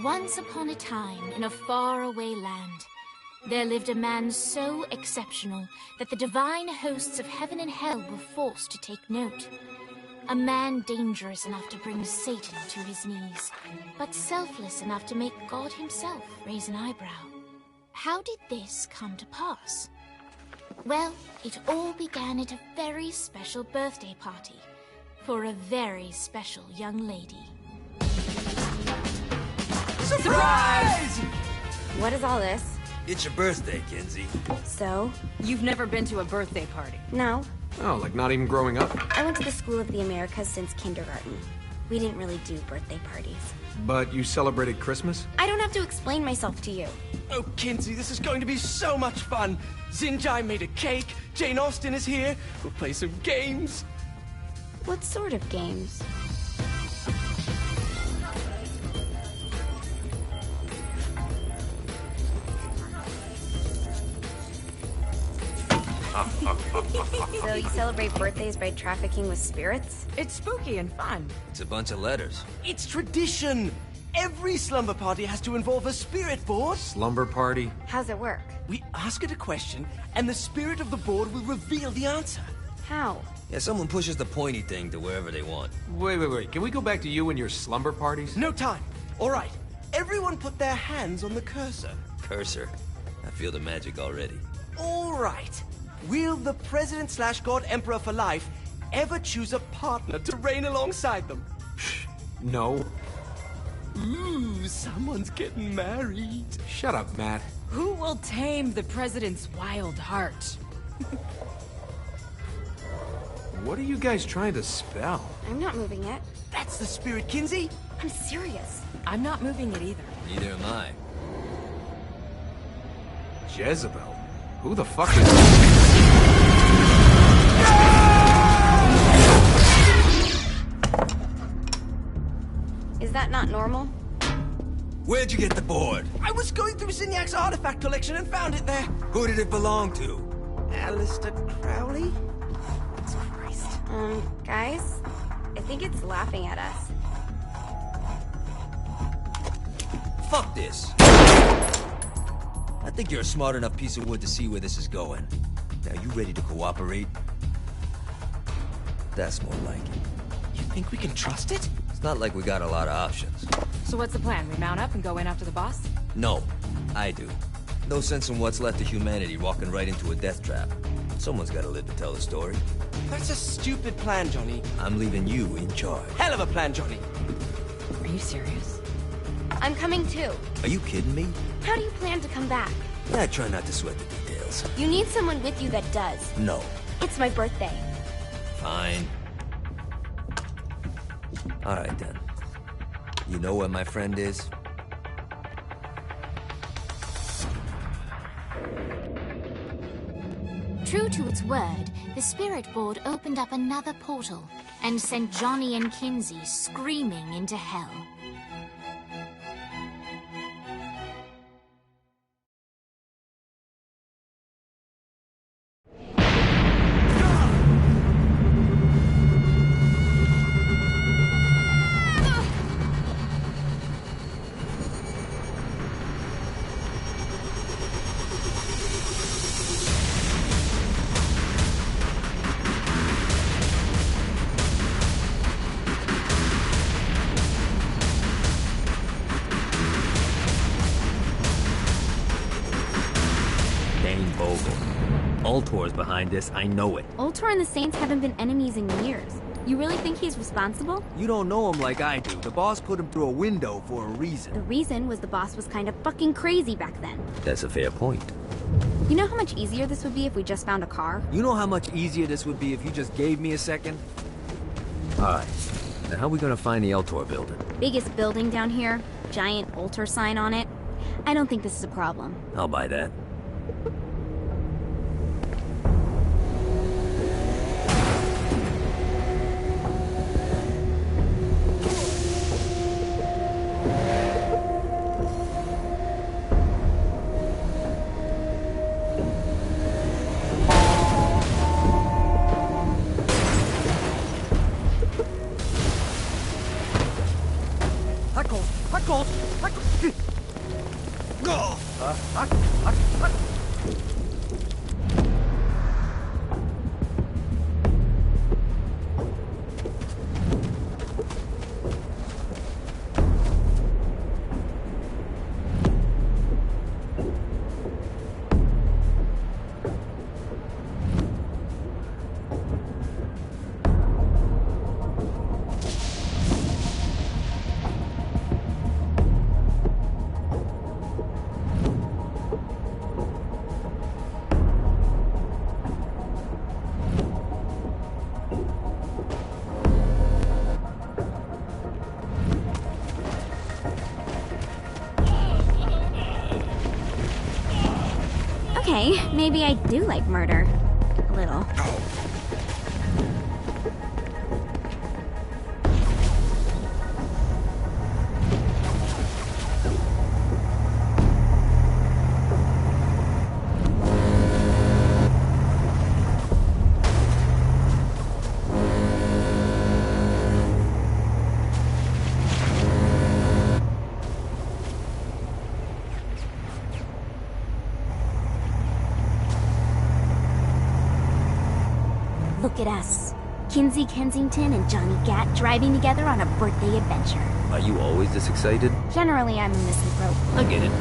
Once upon a time, in a faraway land, there lived a man so exceptional that the divine hosts of heaven and hell were forced to take note. A man dangerous enough to bring Satan to his knees, but selfless enough to make God himself raise an eyebrow. How did this come to pass? Well, it all began at a very special birthday party for a very special young lady. Surprise! What is all this? It's your birthday, Kinsey. So? You've never been to a birthday party? No. Oh, like not even growing up? I went to the School of the Americas since kindergarten. We didn't really do birthday parties. But you celebrated Christmas? I don't have to explain myself to you. Oh, Kinsey, this is going to be so much fun. Zinjai made a cake, Jane Austen is here, we'll play some games. What sort of games? So you celebrate birthdays by trafficking with spirits? It's spooky and fun. It's a bunch of letters. It's tradition. Every slumber party has to involve a spirit board. Slumber party? How's it work? We ask it a question, and the spirit of the board will reveal the answer. How? Yeah, someone pushes the pointy thing to wherever they want. Wait. Can we go back to you and your slumber parties? No time. All right. Everyone put their hands on the cursor. Cursor. I feel the magic already. All right. Will the President/God Emperor for life ever choose a partner to reign alongside them? No. Ooh, someone's getting married. Shut up, Matt. Who will tame the president's wild heart? What are you guys trying to spell? I'm not moving it. That's the spirit, Kinsey. I'm serious. I'm not moving it either. Neither am I. Jezebel? Who the fuck is... Is that not normal? Where'd you get the board? I was going through Signac's artifact collection and found it there. Who did it belong to? Alistair Crowley? Christ. Guys? I think it's laughing at us. Fuck this. I think you're a smart enough piece of wood to see where this is going. Now, you ready to cooperate? That's more like it. You Think we can trust it? It's not like we got a lot of options. So what's the plan? We mount up and go in after the boss? No, I do. No sense in what's left of humanity walking right into a death trap. Someone's gotta live to tell the story. That's a stupid plan, Johnny. I'm leaving you in charge. Hell of a plan, Johnny. Are you serious? I'm coming too. Are you kidding me? How do you plan to come back? Yeah, I try not to sweat the details. You need someone with you that does. No. It's my birthday. Fine. Alright then. You know where my friend is? True to its word, the spirit board opened up another portal and sent Johnny and Kinsey screaming into hell. Ultor's behind this, I know it. Ultor and the Saints haven't been enemies in years. You really think he's responsible? You don't know him like I do. The boss put him through a window for a reason. The reason was the boss was kind of fucking crazy back then. That's a fair point. You know how much easier this would be if we just found a car? You know how much easier this would be if you just gave me a second? Alright. Now how are we gonna find the Ultor building? Biggest building down here, giant Ultor sign on it. I don't think this is a problem. I'll buy that. Okay, maybe I do like murder. A little. Look at us. Kinsey Kensington and Johnny Gat driving together on a birthday adventure. Are you always this excited? Generally, I'm a misanthrope. I get it.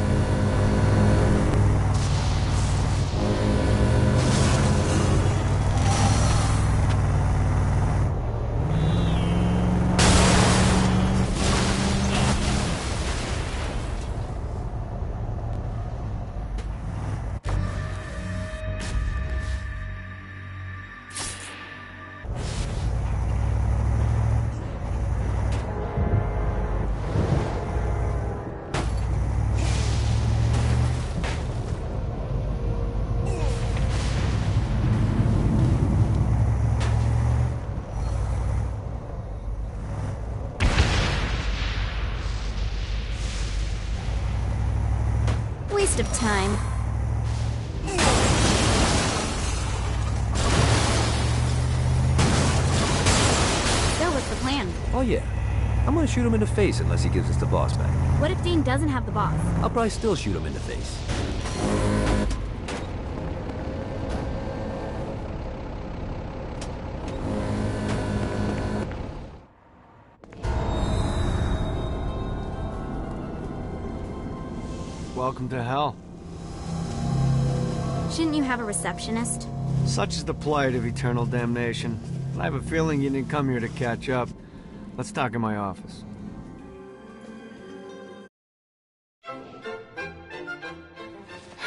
Waste of time. So what's the plan? Oh yeah. I'm gonna shoot him in the face unless he gives us the boss back. What if Dean doesn't have the boss? I'll probably still shoot him in the face. welcome to hell. Shouldn't you have a receptionist? Such is the plight of eternal damnation. I have a feeling you didn't come here to catch up. Let's talk in my office.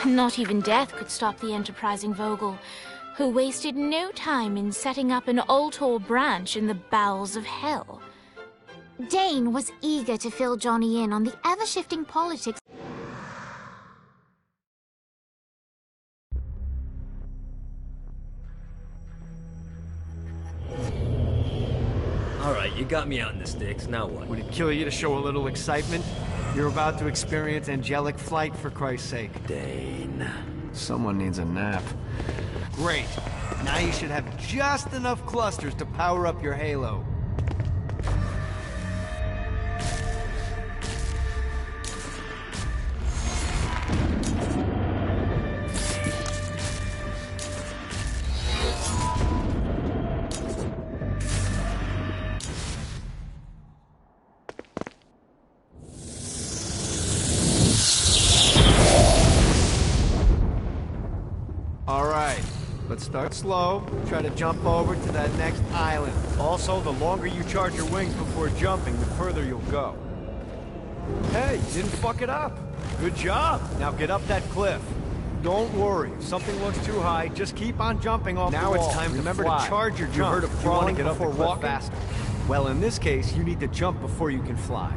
Not even death could stop the enterprising Vogel, who wasted no time in setting up an Ultor branch in the bowels of hell. Dane was eager to fill Johnny in on the ever-shifting politics. Alright, you got me out in the sticks, now what? Would it kill you to show a little excitement? You're about to experience angelic flight, for Christ's sake. Dane. Someone needs a nap. Great. Now you should have just enough clusters to power up your halo. Let's start slow. Try to jump over to that next island. Also, the longer you charge your wings before jumping, the further you'll go. Hey, you didn't fuck it up. Good job. Now get up that cliff. Don't worry. If something looks too high, just keep on jumping off the wall. Now it's time to fly. To charge your jump. You heard of crawling before walking faster. Well, in this case, you need to jump before you can fly.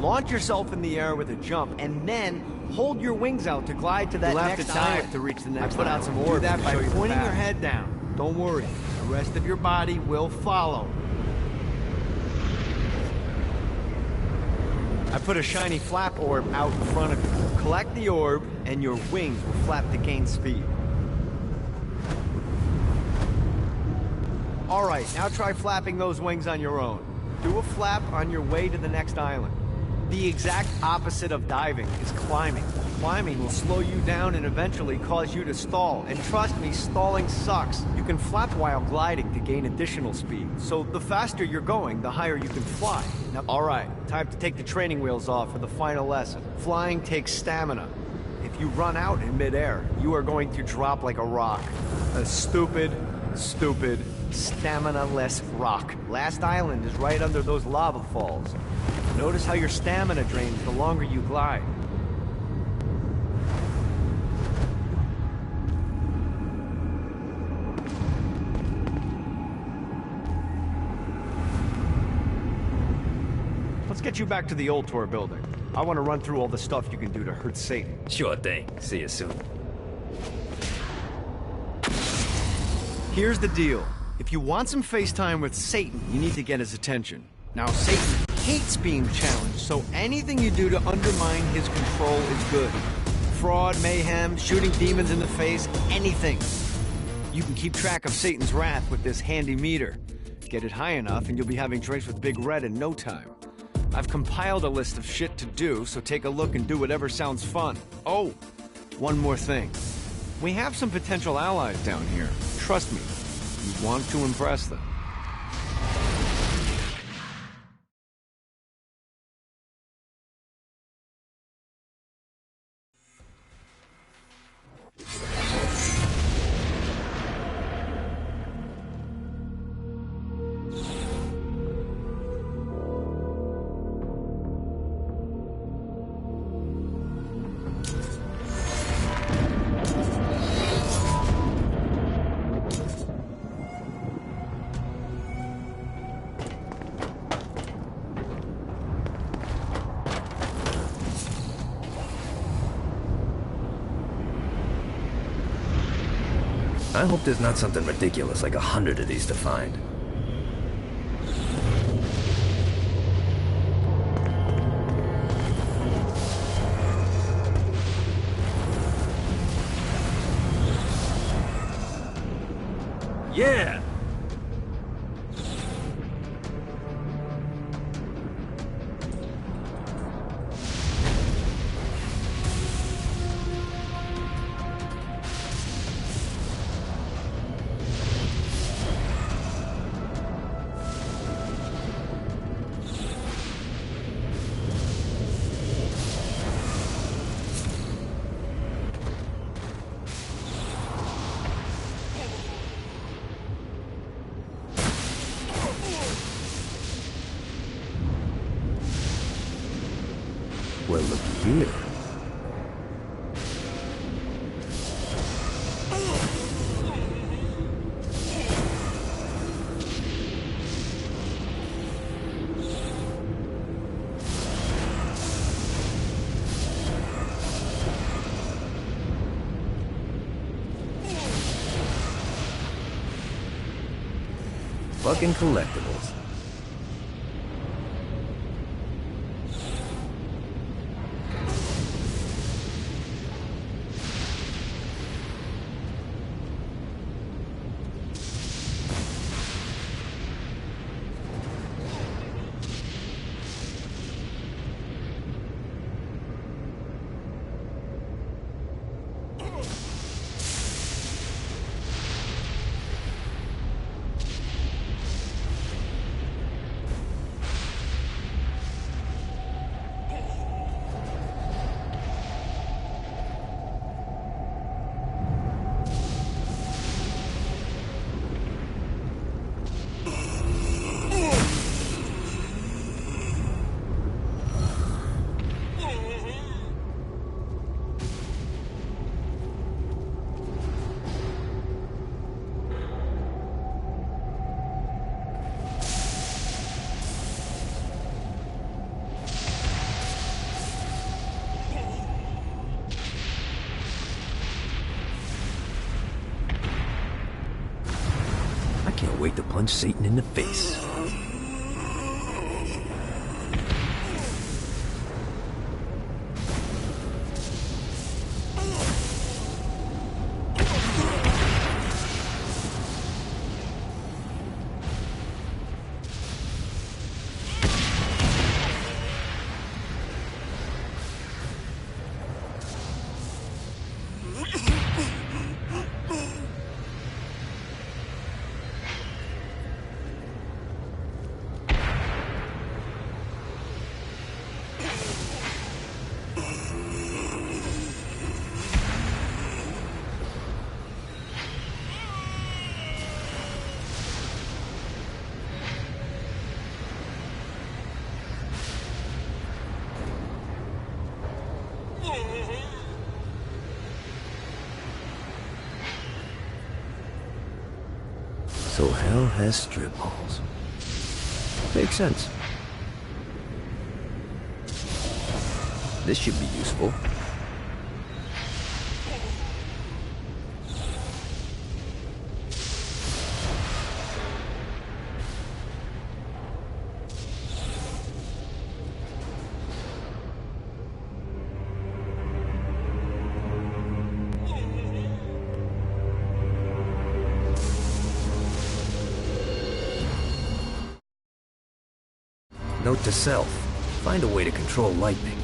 Launch yourself in the air with a jump, and then hold your wings out to glide to that next island to reach the next island. Put out some orbs. Do that by pointing your head down. Don't worry. The rest of your body will follow. I put a shiny flap orb out in front of you. Collect the orb, and your wings will flap to gain speed. Alright, now try flapping those wings on your own. Do a flap on your way to the next island. The exact opposite of diving is climbing. Climbing will slow you down and eventually cause you to stall. And trust me, stalling sucks. You can flap while gliding to gain additional speed. So the faster you're going, the higher you can fly. Now, alright, time to take the training wheels off for the final lesson. Flying takes stamina. If you run out in midair, you are going to drop like a rock. A stupid, stamina-less rock. Last island is right under those lava falls. Notice how your stamina drains the longer you glide. Let's get you back to the Ultor building. I want to run through all the stuff you can do to hurt Satan. Sure thing. See you soon. Here's the deal. If you want some FaceTime with Satan, you need to get his attention. Now, Satan hates being challenged, so anything you do to undermine his control is good. Fraud, mayhem, shooting demons in the face, anything. You can keep track of Satan's wrath with this handy meter. Get it high enough and you'll be having drinks with Big Red in no time. I've compiled a list of shit to do, so take a look and do whatever sounds fun. Oh, one more thing. We have some potential allies down here. Trust me, you want to impress them. I hope there's not something ridiculous like 100 of these to find. Yeah! Well, looky here. Fucking collectibles. Can't wait to punch Satan in the face. So hell has strip malls. Makes sense. This should be useful. Note to self, find a way to control lightning.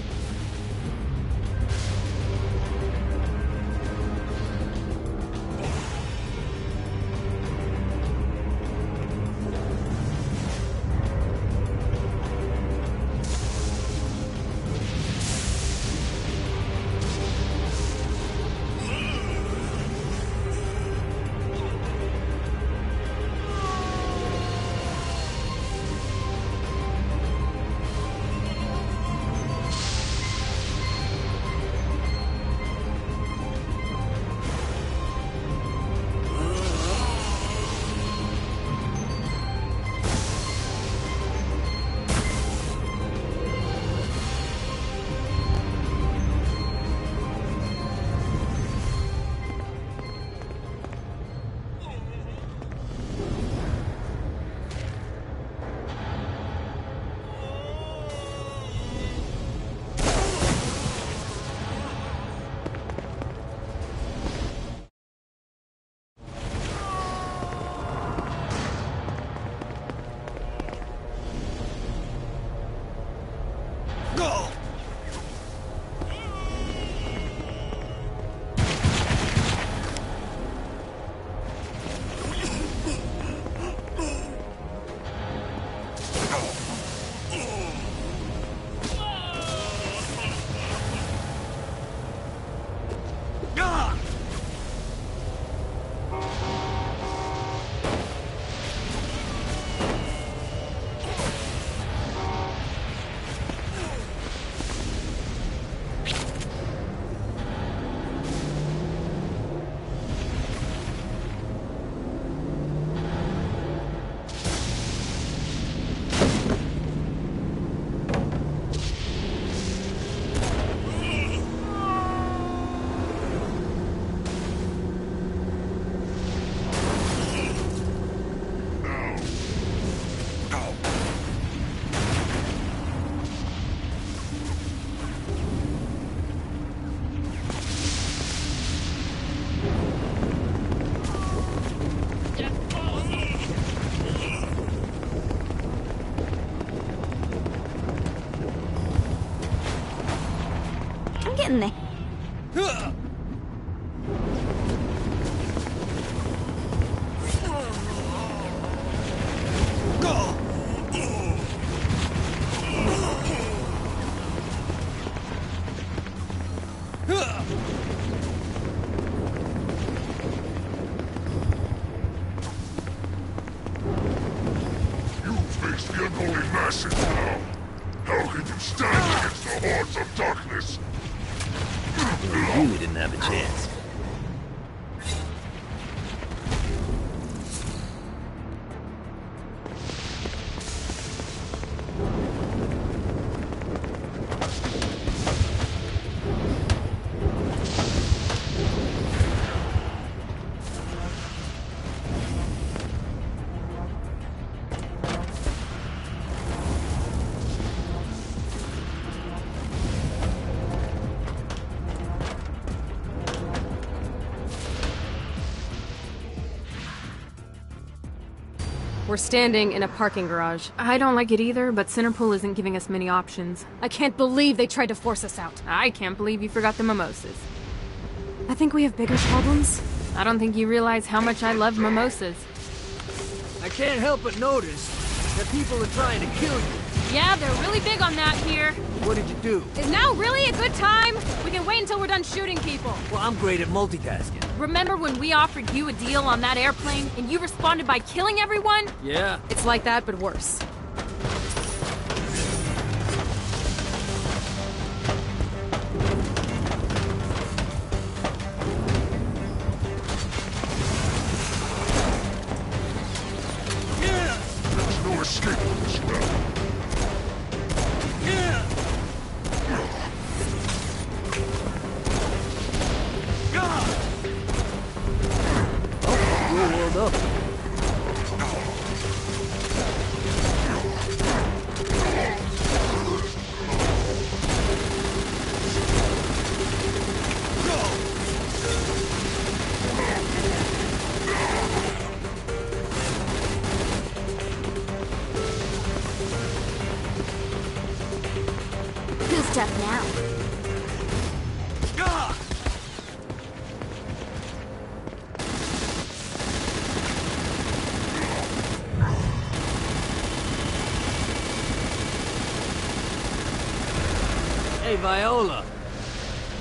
I'm getting there. Face the unholy masses now. How can you stand against the hordes of darkness? We really didn't have a chance. We're standing in a parking garage. I don't like it either, but Centerpool isn't giving us many options. I can't believe they tried to force us out. I can't believe you forgot the mimosas. I think we have bigger problems. I don't think you realize how much I love mimosas. I can't help but notice that people are trying to kill you. Yeah, they're really big on that here. What did you do? Is now really a good time? We can wait until we're done shooting people. Well, I'm great at multitasking. Remember when we offered you a deal on that airplane and you responded by killing everyone? Yeah. It's like that, but worse. There's no escape from this realm. World up. Who's tough now? Hey, Viola.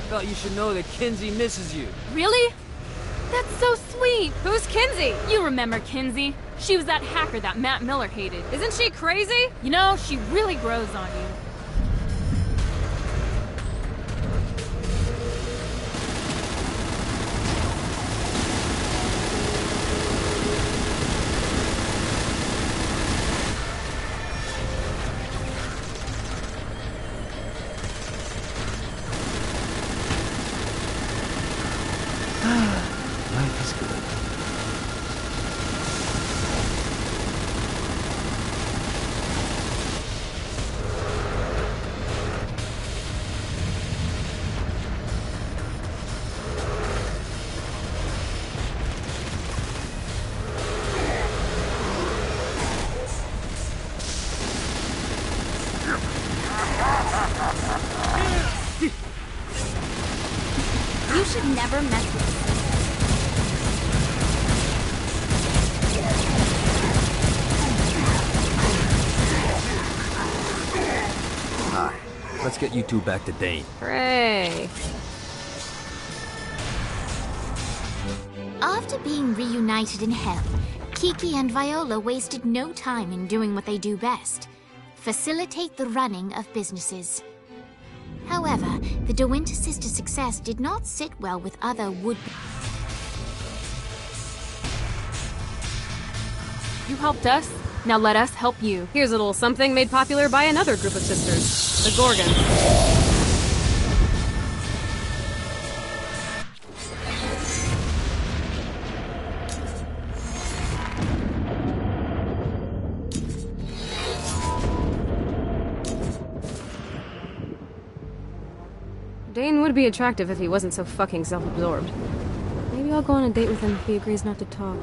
Felt you should know that Kinsey misses you. Really? That's so sweet. Who's Kinsey? You remember Kinsey. She was that hacker that Matt Miller hated. Isn't she crazy? You know, she really grows on you. Life is good. You should never mess with me. Hi. Let's get you two back to Dane. Hooray. After being reunited in hell, Kiki and Viola wasted no time in doing what they do best: facilitate the running of businesses. However, the De Winter sisters' success did not sit well with other would-be. You helped us. Now let us help you. Here's a little something made popular by another group of sisters, the Gorgons. Dane would be attractive if he wasn't so fucking self-absorbed. Maybe I'll go on a date with him if he agrees not to talk.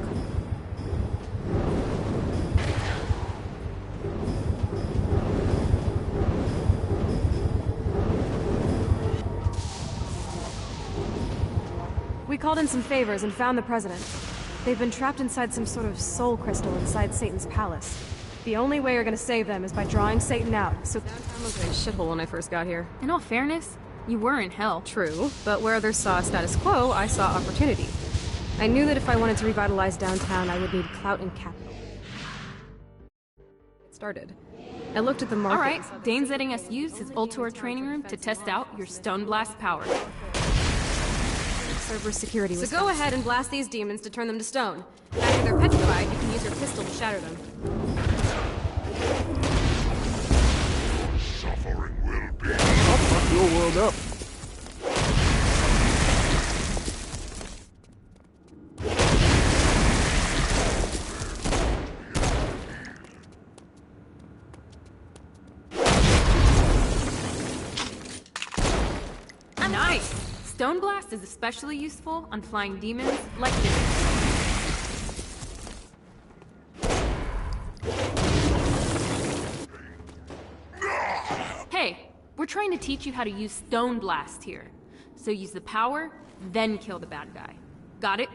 We called in some favors and found the president. They've been trapped inside some sort of soul crystal inside Satan's palace. The only way you're gonna save them is by drawing Satan out, so downtown was a shithole when I first got here. In all fairness, you were in hell. True, but where others saw status quo, I saw opportunity. I knew that if I wanted to revitalize downtown, I would need clout and capital. It started. I looked at the market. Alright, Dane's letting us use his Ultor training room to test out your Stone Blast power. Server security was go ahead and blast these demons to turn them to stone. After they're petrified, you can use your pistol to shatter them. Suffering will be. I'll fuck your world up. Nice! Stone Blast is especially useful on flying demons like this. Hey, we're trying to teach you how to use Stone Blast here. So use the power, then kill the bad guy. Got it?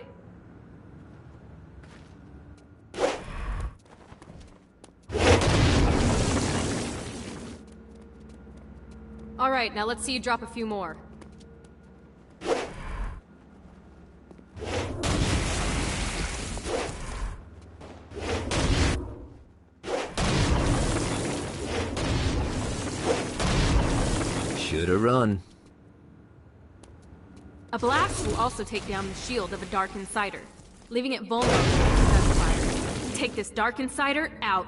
Alright, now let's see you drop a few more. Should've run. A blast will also take down the shield of a Dark Insider, leaving it vulnerable to fire. Take this Dark Insider out.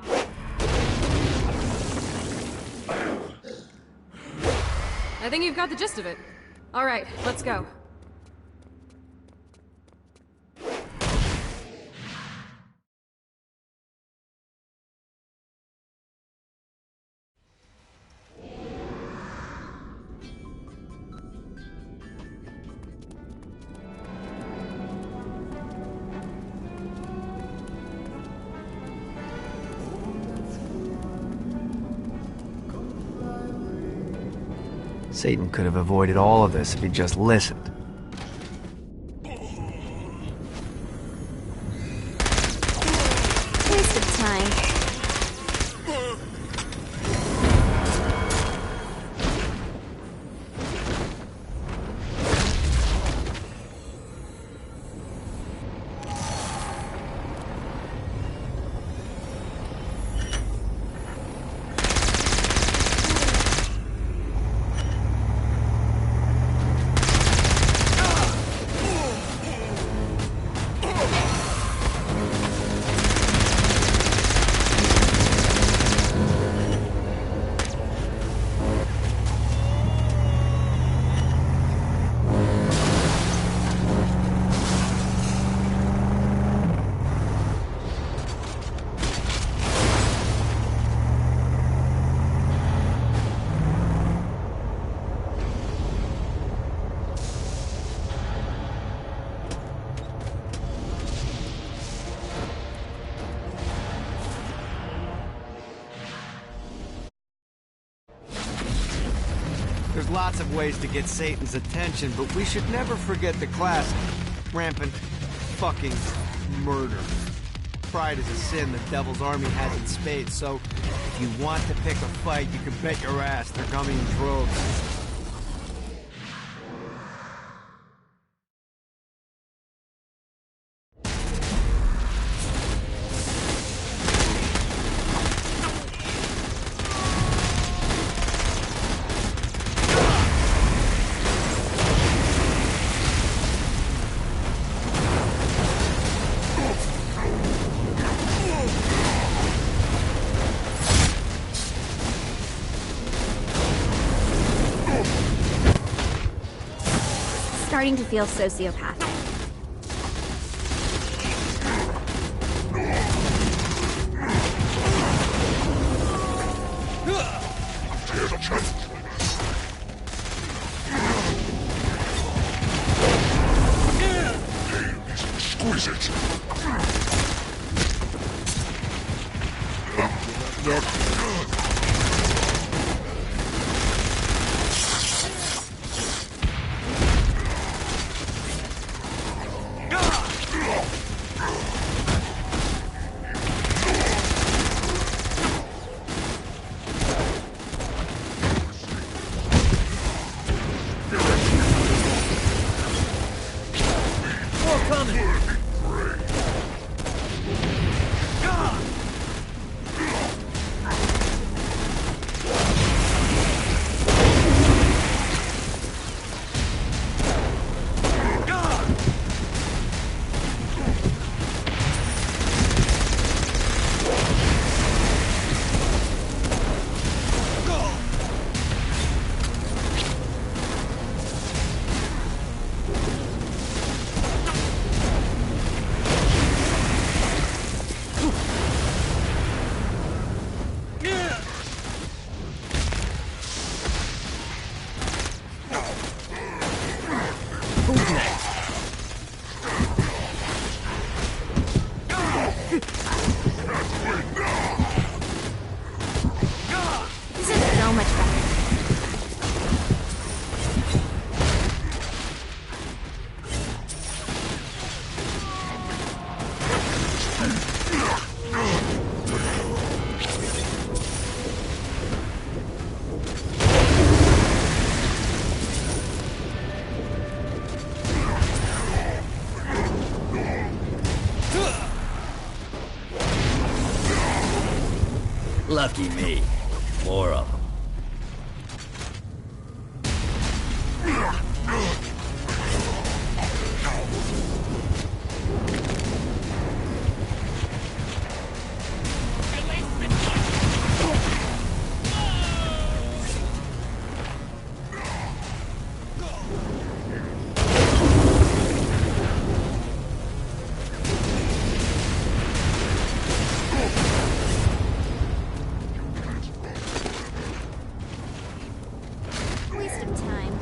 I think you've got the gist of it. Alright, let's go. Satan could have avoided all of this if he'd just listened. Waste of time. There's lots of ways to get Satan's attention, but we should never forget the classic. Rampant fucking murder. Pride is a sin the Devil's Army has in spades, so if you want to pick a fight, you can bet your ass they're coming in droves. Starting to feel sociopathic. Exquisite. Who's next? This is so much better. Lucky me. More of them. Waste of time.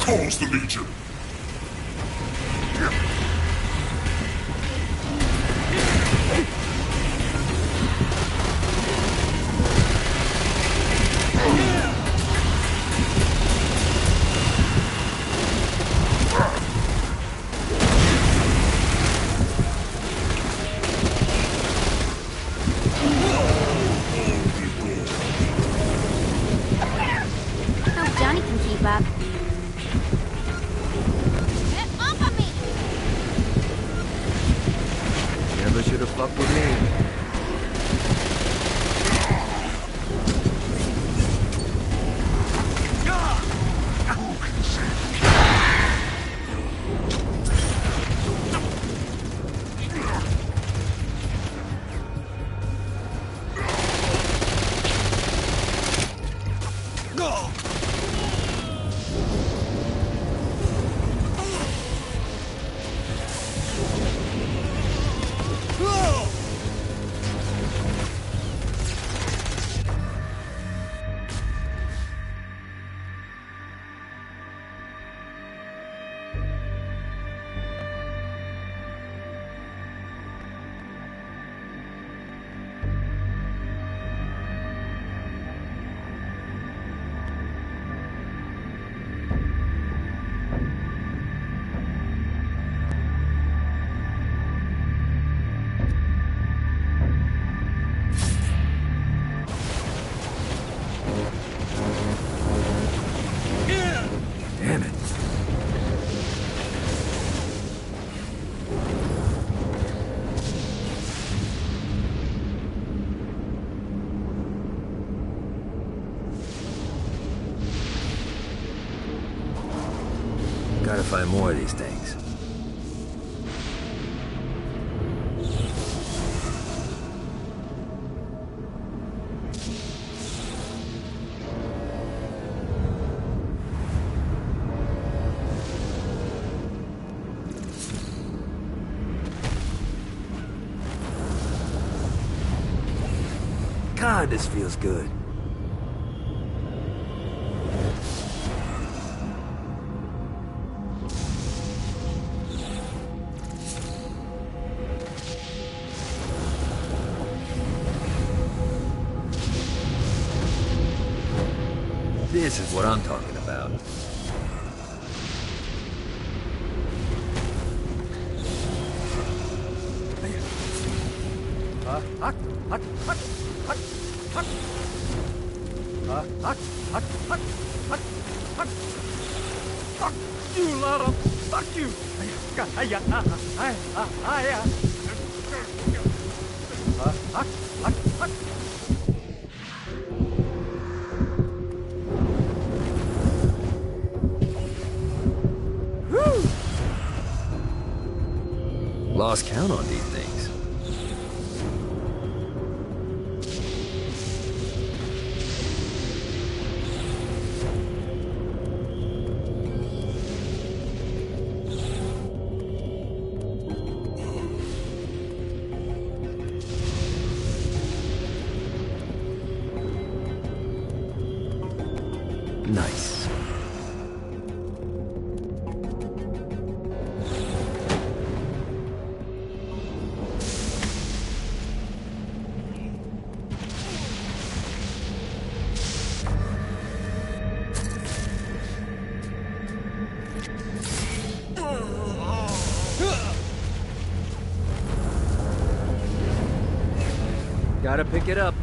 calls the Legion. Hope Johnny can keep up. Get off of me! Never should have fucked with me. Gotta find more of these things. God, this feels good. This is what I'm talking about. Fuck you, Lara! Fuck you! Lost count on these things. Nice. Gotta pick it up.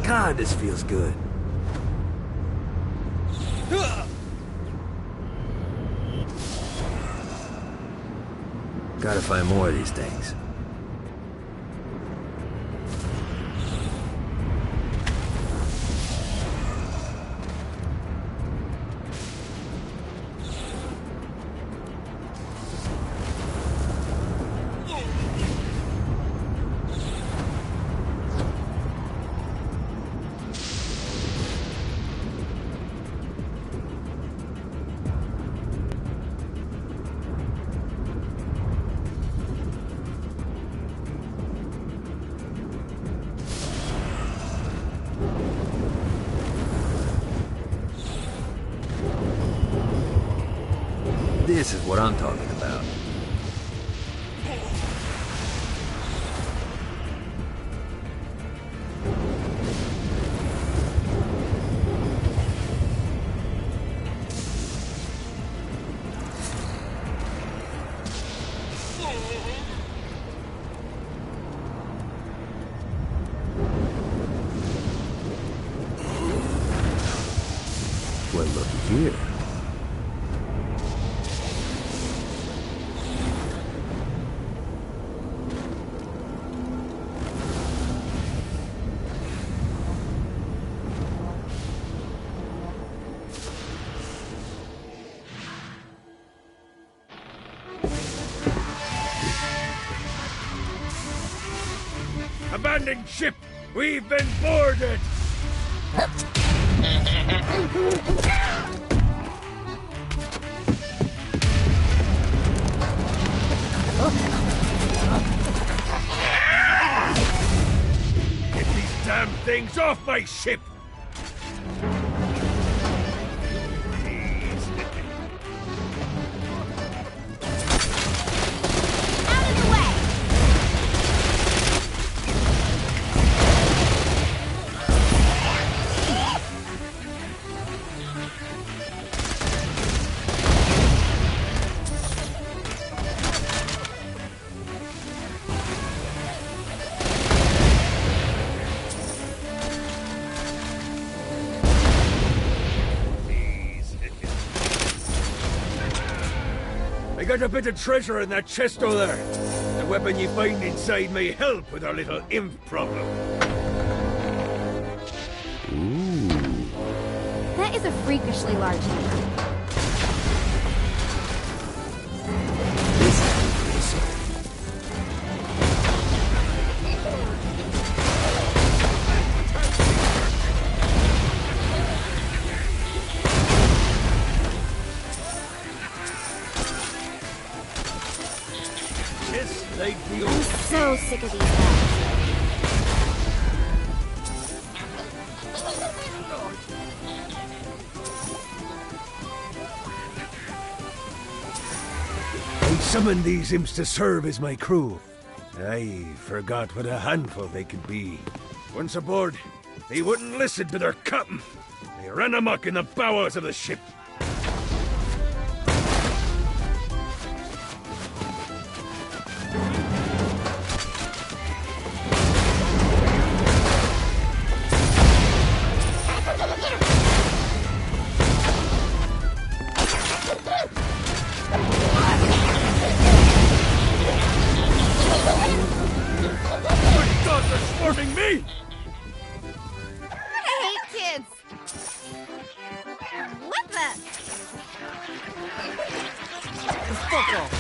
God, this feels good. Gotta find more of these things. This is what I'm talking about. Well, looky here. Abandoned ship! We've been boarded! Get these damn things off my ship! Please. Out of the way! I got a bit of treasure in that chest over there. The weapon you find inside may help with our little imp problem. Ooh. That is a freakishly large hammer. I'm so sick of these guys. I summoned these imps to serve as my crew. I forgot what a handful they could be. Once aboard, they wouldn't listen to their captain. They ran amok in the bowels of the ship. Me! I hate kids! What the? Fuck off!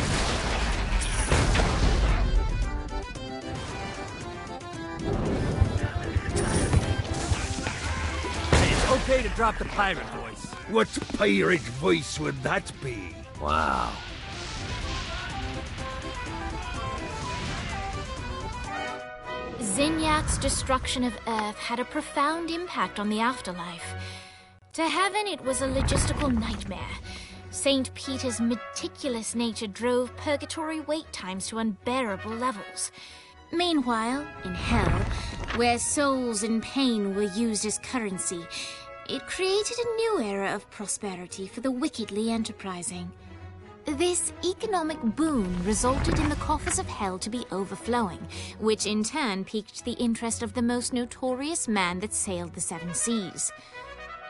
It's okay to drop the pirate voice. What pirate voice would that be? Wow. Zinyak's destruction of Earth had a profound impact on the afterlife. To heaven, it was a logistical nightmare. St. Peter's meticulous nature drove purgatory wait times to unbearable levels. Meanwhile, in hell, where souls in pain were used as currency, it created a new era of prosperity for the wickedly enterprising. This economic boom resulted in the coffers of hell to be overflowing, which in turn piqued the interest of the most notorious man that sailed the seven seas.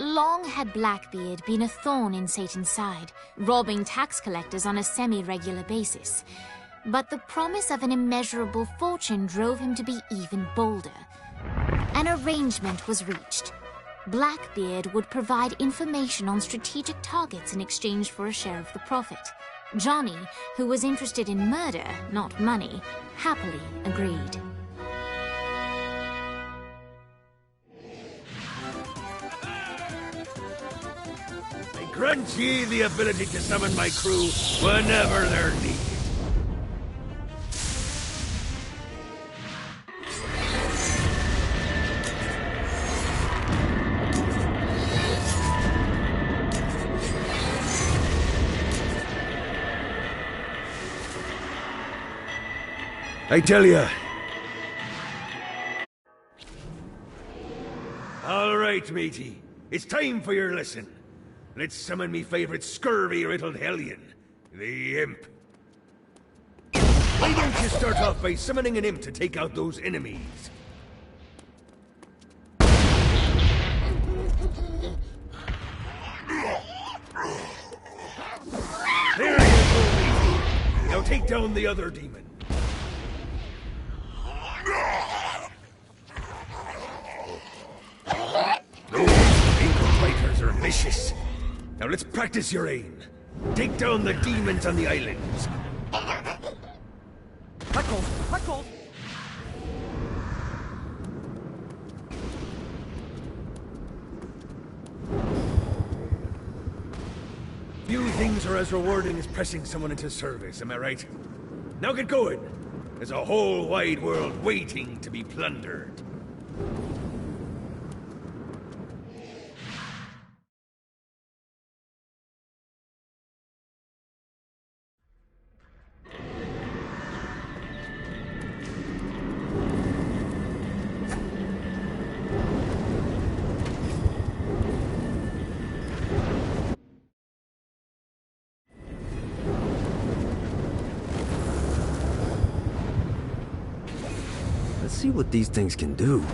Long had Blackbeard been a thorn in Satan's side, robbing tax collectors on a semi-regular basis. But the promise of an immeasurable fortune drove him to be even bolder. An arrangement was reached. Blackbeard would provide information on strategic targets in exchange for a share of the profit. Johnny, who was interested in murder, not money, happily agreed. I grant ye the ability to summon my crew whenever they're needed. I tell ya. All right, matey. It's time for your lesson. Let's summon me favorite scurvy-riddled hellion, the imp. Why don't you start off by summoning an imp to take out those enemies? There you go, matey. Now take down the other demon. Those ankle biters are vicious. Now let's practice your aim. Take down the demons on the islands. Huckle! Few things are as rewarding as pressing someone into service, am I right? Now get going. There's a whole wide world waiting to be plundered. Let's see what these things can do.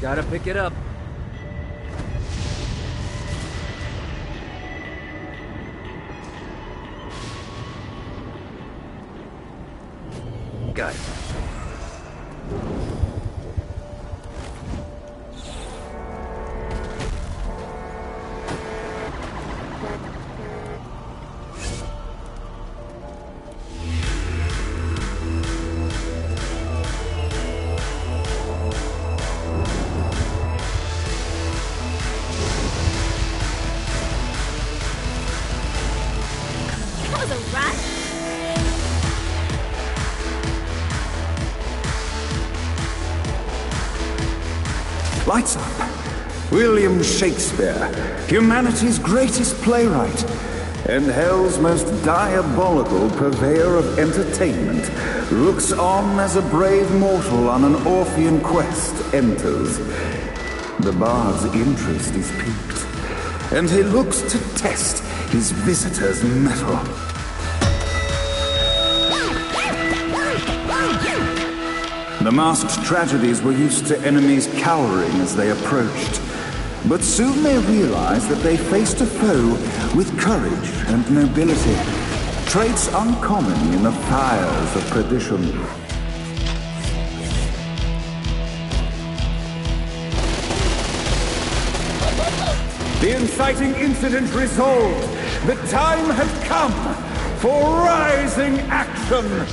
Gotta pick it up. Got it. Lights up. William Shakespeare, humanity's greatest playwright, and hell's most diabolical purveyor of entertainment, looks on as a brave mortal on an Orphean quest enters. The bard's interest is piqued, and he looks to test his visitor's mettle. The masked tragedies were used to enemies cowering as they approached. But soon they realized that they faced a foe with courage and nobility, traits uncommon in the fires of perdition. The inciting incident resolved. The time had come for rising action.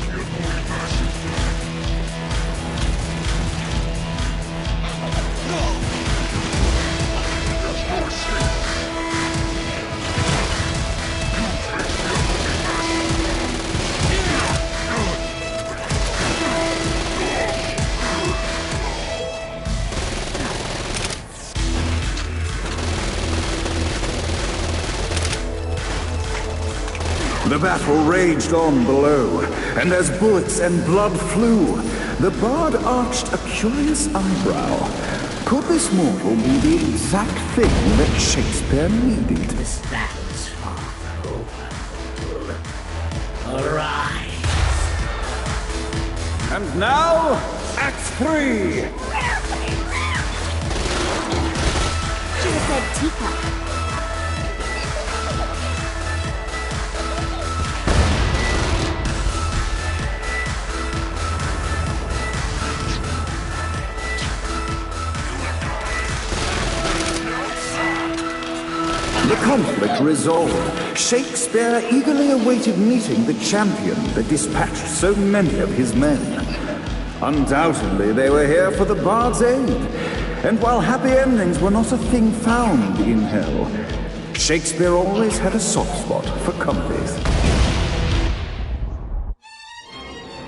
The battle raged on below, and as bullets and blood flew, the bard arched a curious eyebrow. Could this mortal be the exact thing that Shakespeare needed? This battle's far over. Arise! And now, Act 3! Should have said teacup. the conflict resolved, Shakespeare eagerly awaited meeting the champion that dispatched so many of his men. Undoubtedly, they were here for the Bard's aid, and while happy endings were not a thing found in hell, Shakespeare always had a soft spot for comedies.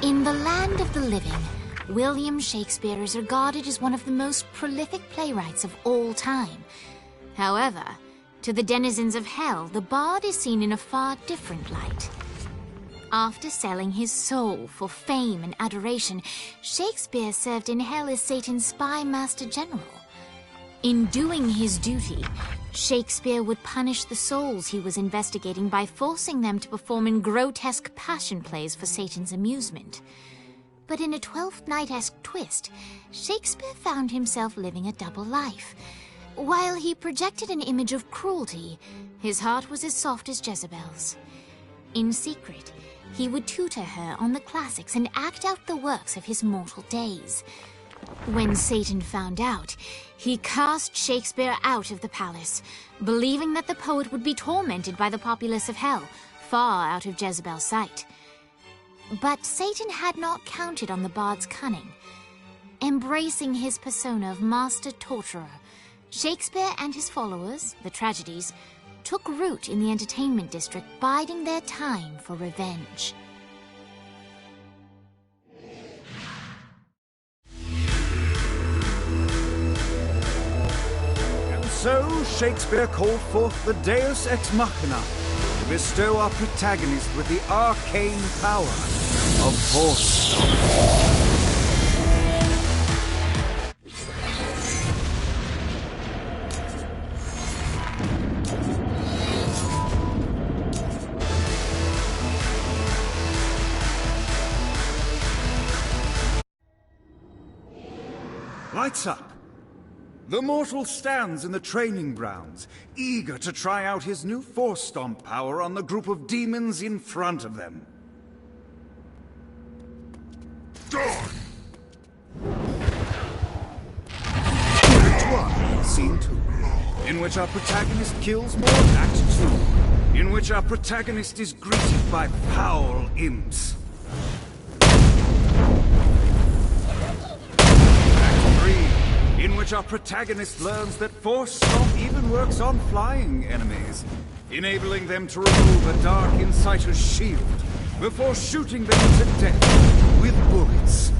In the land of the living, William Shakespeare is regarded as one of the most prolific playwrights of all time. However, to the denizens of hell, the bard is seen in a far different light. After selling his soul for fame and adoration, Shakespeare served in hell as Satan's spy master general. In doing his duty, Shakespeare would punish the souls he was investigating by forcing them to perform in grotesque passion plays for Satan's amusement. But in a Twelfth Night-esque twist, Shakespeare found himself living a double life. While he projected an image of cruelty, his heart was as soft as Jezebel's. In secret, he would tutor her on the classics and act out the works of his mortal days. When Satan found out, he cast Shakespeare out of the palace, believing that the poet would be tormented by the populace of hell, far out of Jezebel's sight. But Satan had not counted on the bard's cunning. Embracing his persona of master torturer, Shakespeare and his followers, the tragedies, took root in the entertainment district, biding their time for revenge. And so Shakespeare called forth the Deus Ex Machina to bestow our protagonist with the arcane power of force. Lights up. The mortal stands in the training grounds, eager to try out his new Force Stomp power on the group of demons in front of them. Done! Act 1, Scene 2, in which our protagonist kills more. Act 2, in which our protagonist is greeted by foul imps. In which our protagonist learns that Force Stomp even works on flying enemies, enabling them to remove a Dark Inciter's shield before shooting them to death with bullets.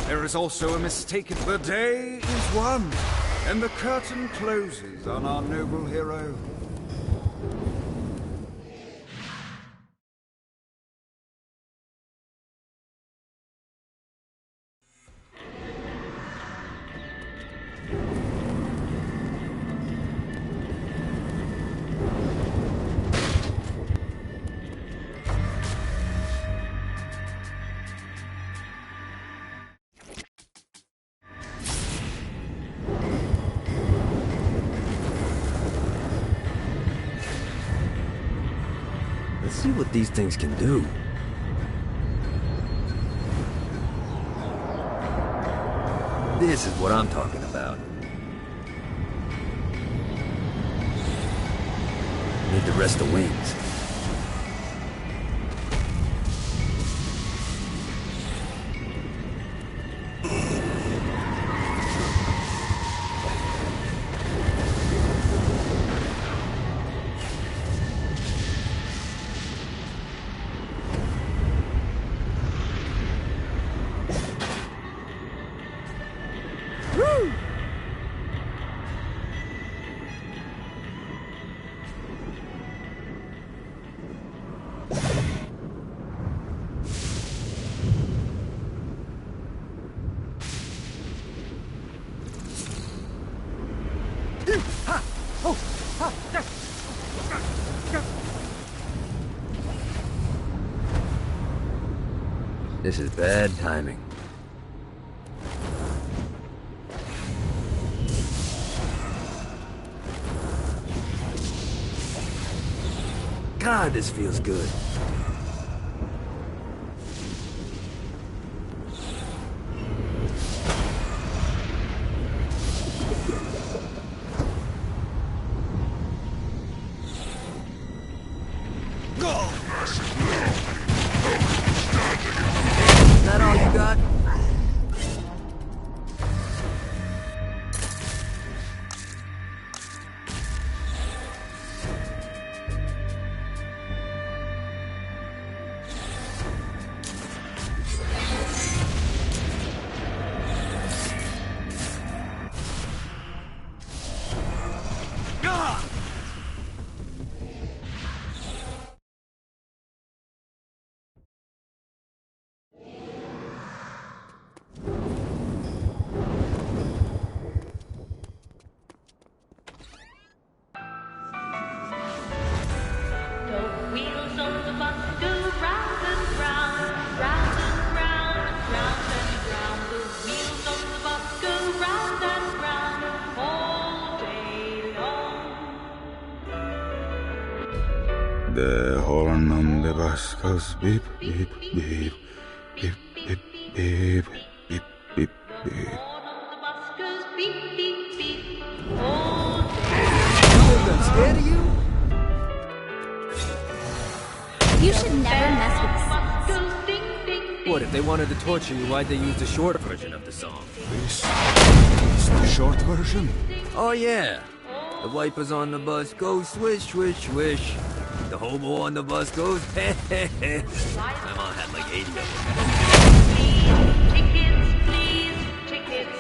There is also a mistaken the day is won, and the curtain closes on our noble hero. Let's see what these things can do. This is what I'm talking about. Need the rest of wings. This is bad timing. God, this feels good. The horn on the bus goes beep, beep, beep, beep, beep, beep, beep, beep, beep. I'm scared of you? You should never mess with the What, if they wanted to torture you, why'd they use the short version of the song? This is the short version? Oh yeah. The wipers on the bus go swish, swish, swish. The hobo on the bus goes heh heh heh. My mom had like 80 of them. Please, tickets.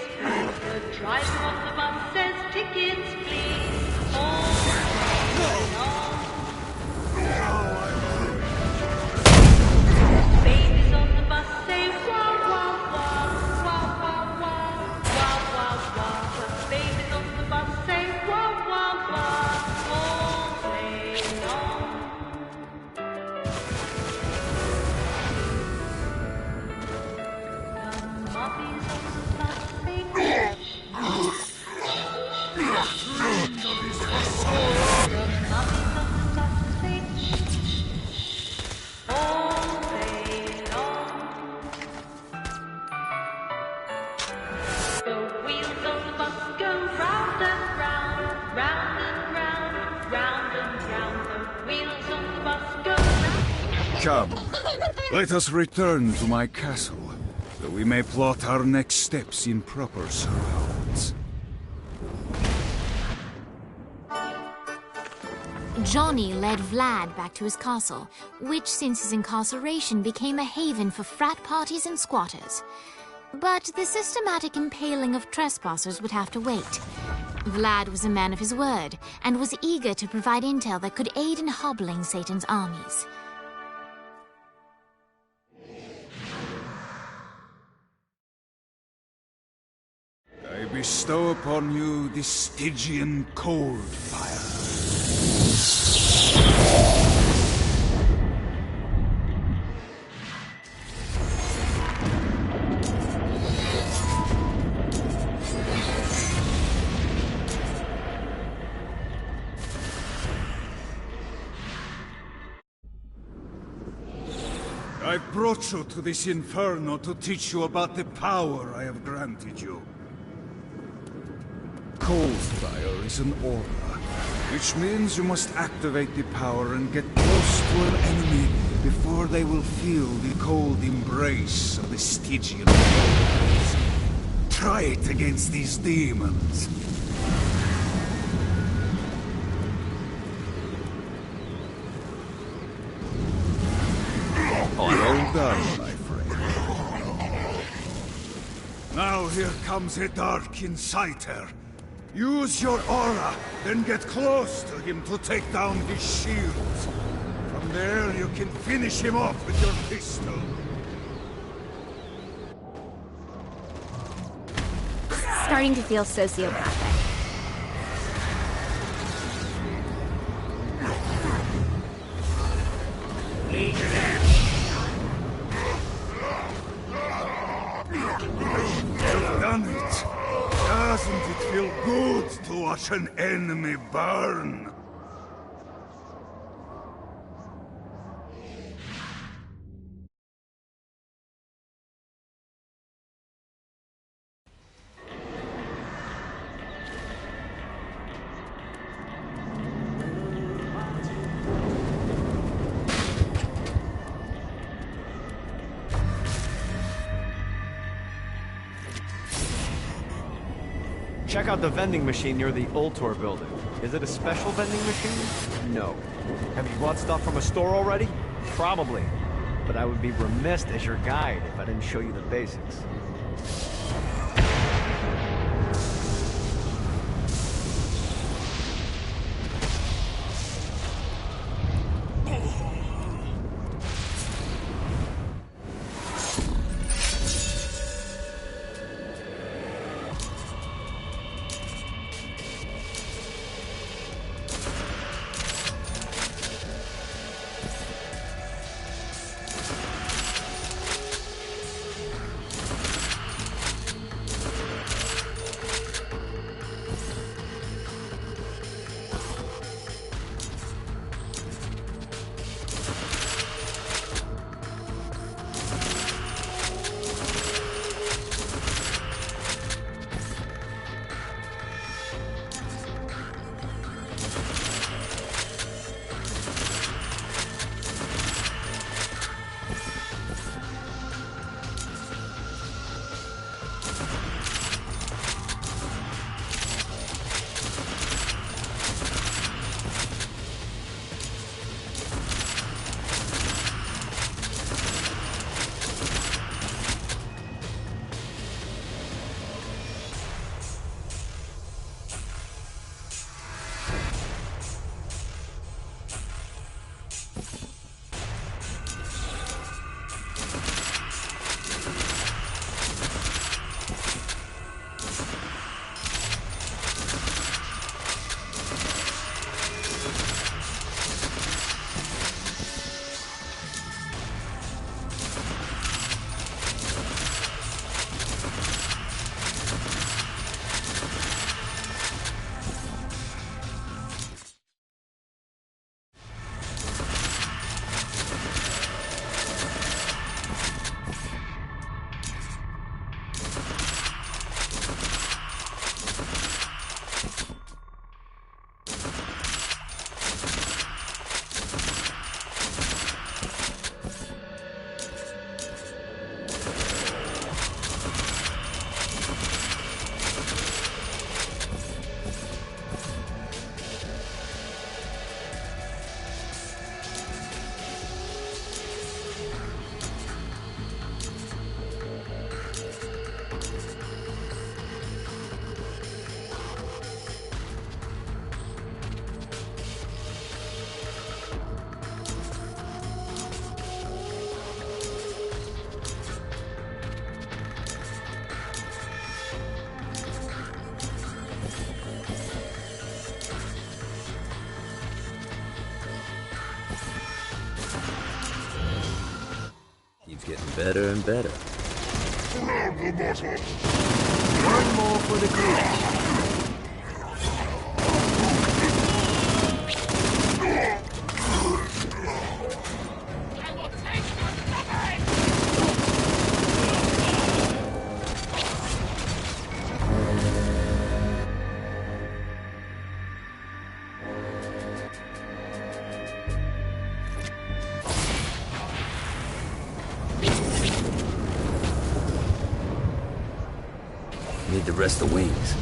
The driver of the bus says tickets, please. Babies on the bus say wah wah wah, wah wah wah, wah wah wah. Babies on the bus say wah wah wah, all day long. Come, let us return to my castle, so we may plot our next steps in proper surrounds. Johnny led Vlad back to his castle, which since his incarceration became a haven for frat parties and squatters. But the systematic impaling of trespassers would have to wait. Vlad was a man of his word, and was eager to provide intel that could aid in hobbling Satan's armies. I bestow upon you the Stygian cold fire. I brought you to this inferno to teach you about the power I have granted you. Cold fire is an aura, which means you must activate the power and get close to an enemy before they will feel the cold embrace of the Stygian powers. Try it against these demons. Well done, my friend. Now here comes a dark inciter. Use your aura, then get close to him to take down his shields. From there, you can finish him off with your pistol. Starting to feel sociopathic. You've done it. Doesn't it feel good to watch an enemy burn? Check out the vending machine near the Ultor building. Is it a special vending machine? No. Have you bought stuff from a store already? Probably. But I would be remiss as your guide if I didn't show you the basics. better and better. One more for the crew. Need to rest the wings.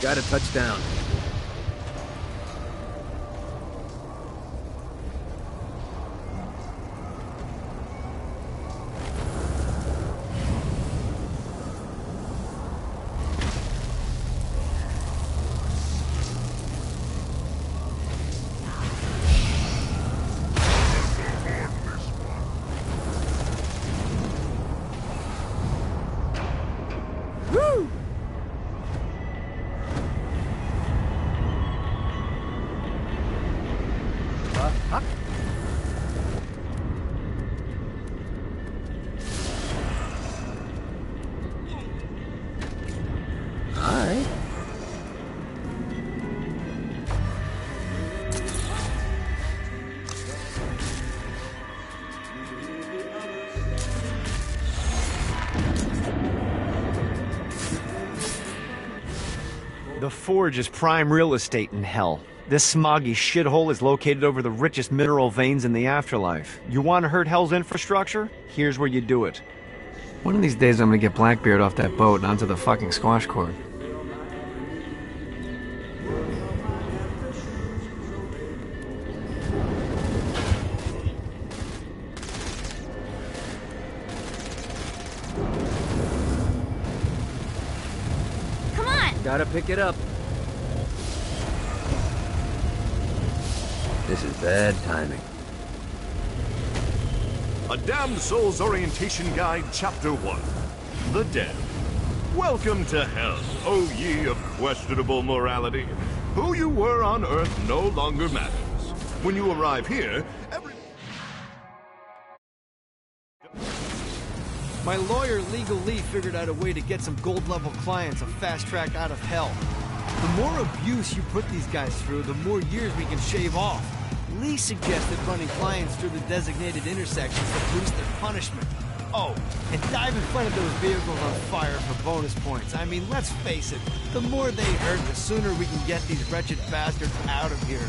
Got a touchdown. The Forge is prime real estate in hell. This smoggy shithole is located over the richest mineral veins in the afterlife. You want to hurt Hell's infrastructure? Here's where you do it. One of these days I'm gonna get Blackbeard off that boat and onto the fucking squash court. Gotta pick it up. This is bad timing. A Damned Soul's Orientation Guide, Chapter 1. The Damned. Welcome to hell, O ye of questionable morality. Who you were on Earth no longer matters. When you arrive here, My lawyer, Legal Lee, figured out a way to get some gold-level clients a fast track out of hell. The more abuse you put these guys through, the more years we can shave off. Lee suggested running clients through the designated intersections to boost their punishment. Oh, and dive in front of those vehicles on fire for bonus points. I mean, let's face it, the more they hurt, the sooner we can get these wretched bastards out of here.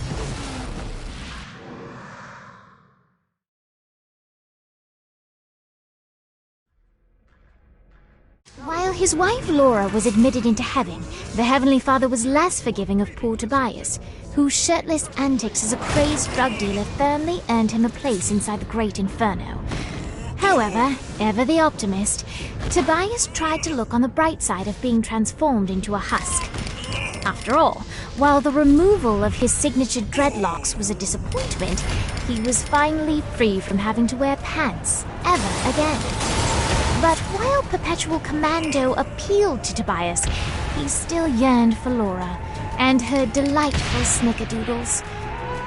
While his wife Laura was admitted into heaven, the Heavenly Father was less forgiving of poor Tobias, whose shirtless antics as a crazed drug dealer firmly earned him a place inside the Great Inferno. However, ever the optimist, Tobias tried to look on the bright side of being transformed into a husk. After all, while the removal of his signature dreadlocks was a disappointment, he was finally free from having to wear pants ever again. But while Perpetual Commando appealed to Tobias, he still yearned for Laura and her delightful snickerdoodles.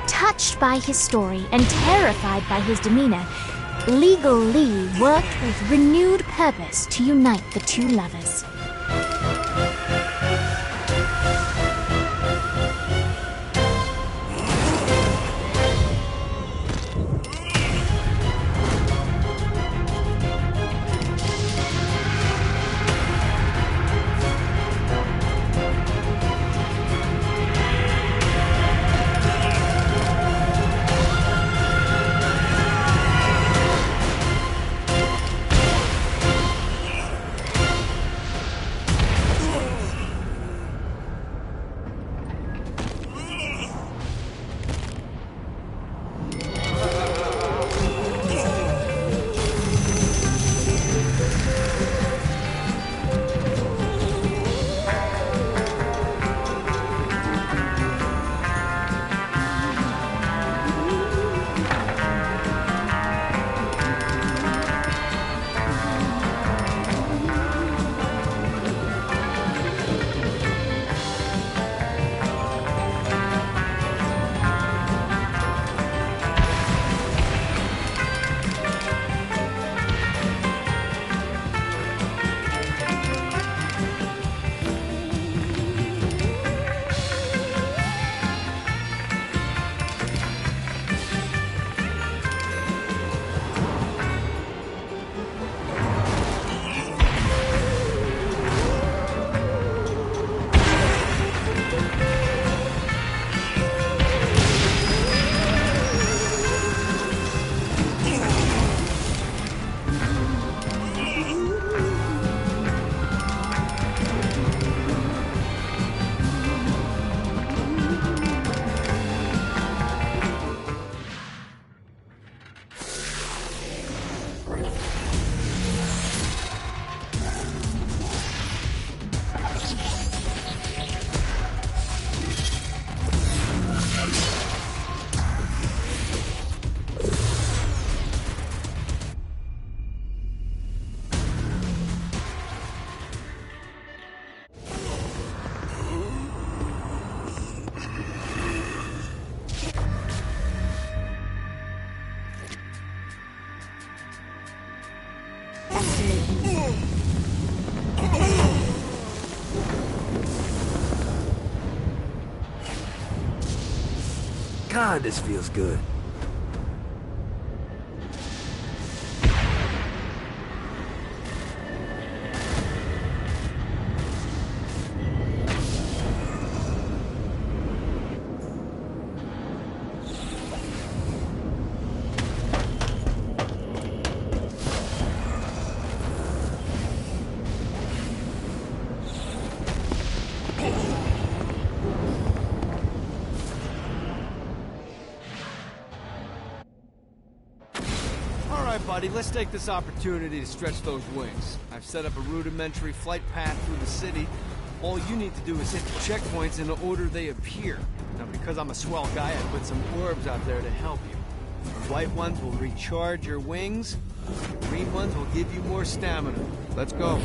Touched by his story and terrified by his demeanor, Legal Lee worked with renewed purpose to unite the two lovers. God, this feels good. Buddy, let's take this opportunity to stretch those wings. I've set up a rudimentary flight path through the city. All you need to do is hit the checkpoints in the order they appear. Now, because I'm a swell guy, I put some orbs out there to help you. The white ones will recharge your wings. The green ones will give you more stamina. Let's go.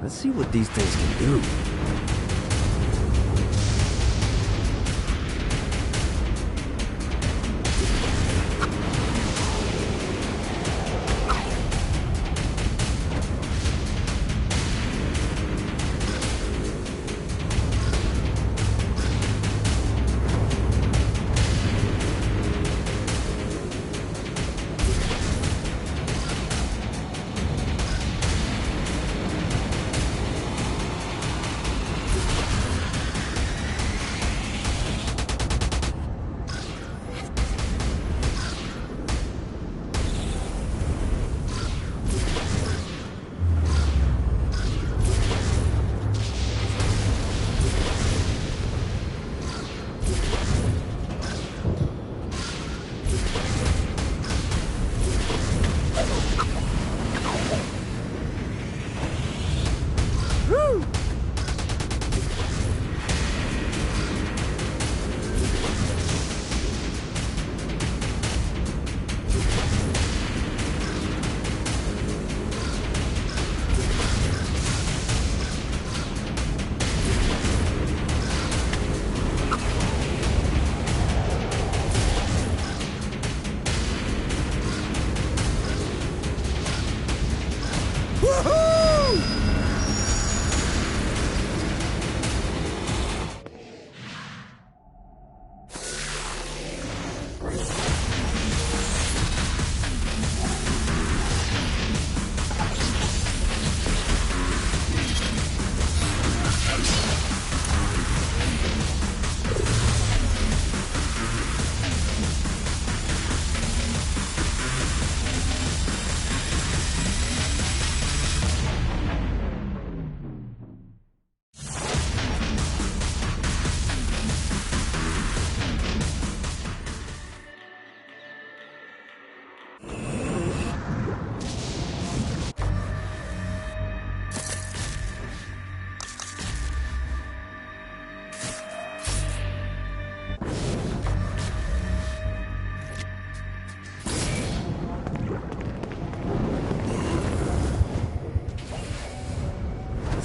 Let's see what these things can do.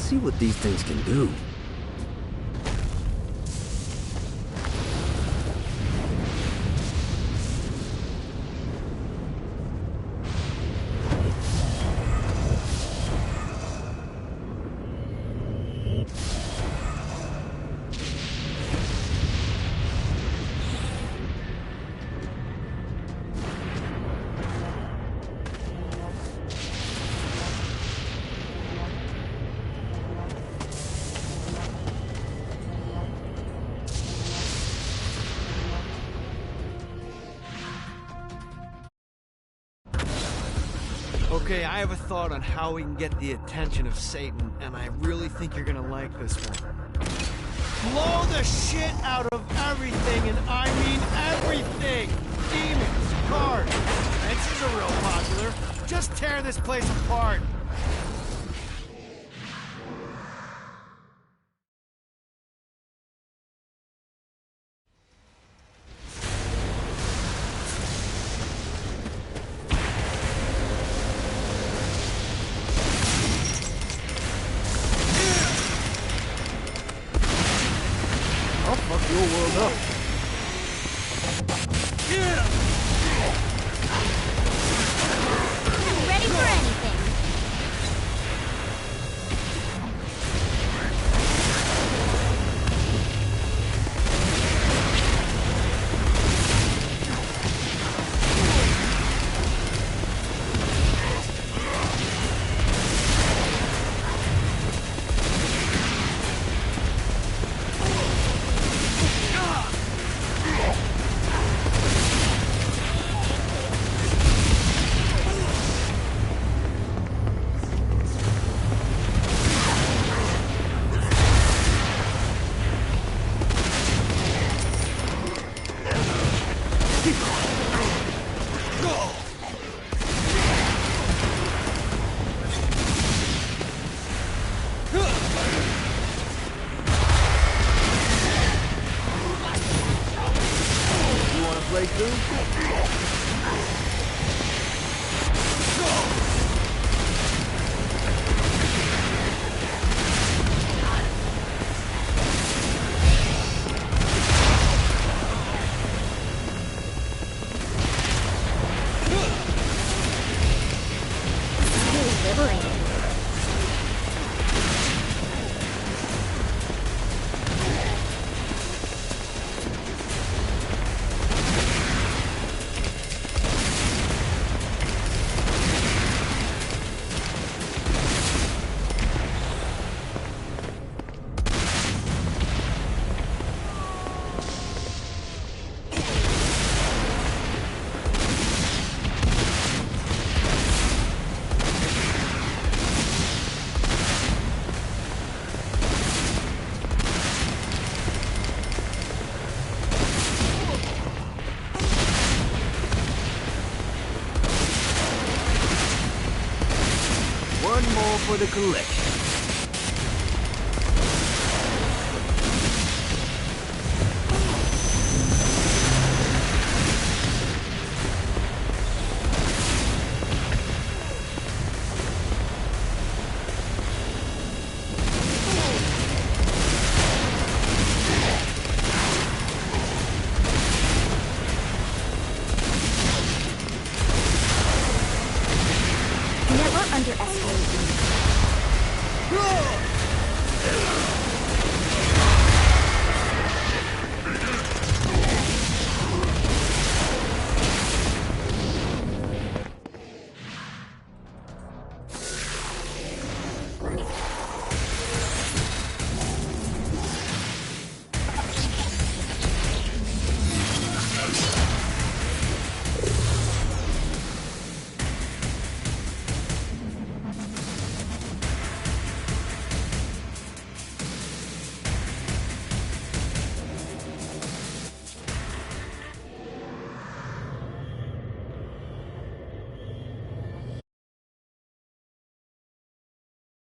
See what these things can do. Okay, I have a thought on how we can get the attention of Satan, and I really think you're gonna like this one. Blow the shit out of everything, and I mean everything! Demons, cars, fences are real popular. Just tear this place apart. I'll fuck your world up. Ready for anything. You wanna play too? Really liberating. One more for the collection. Never underestimate me.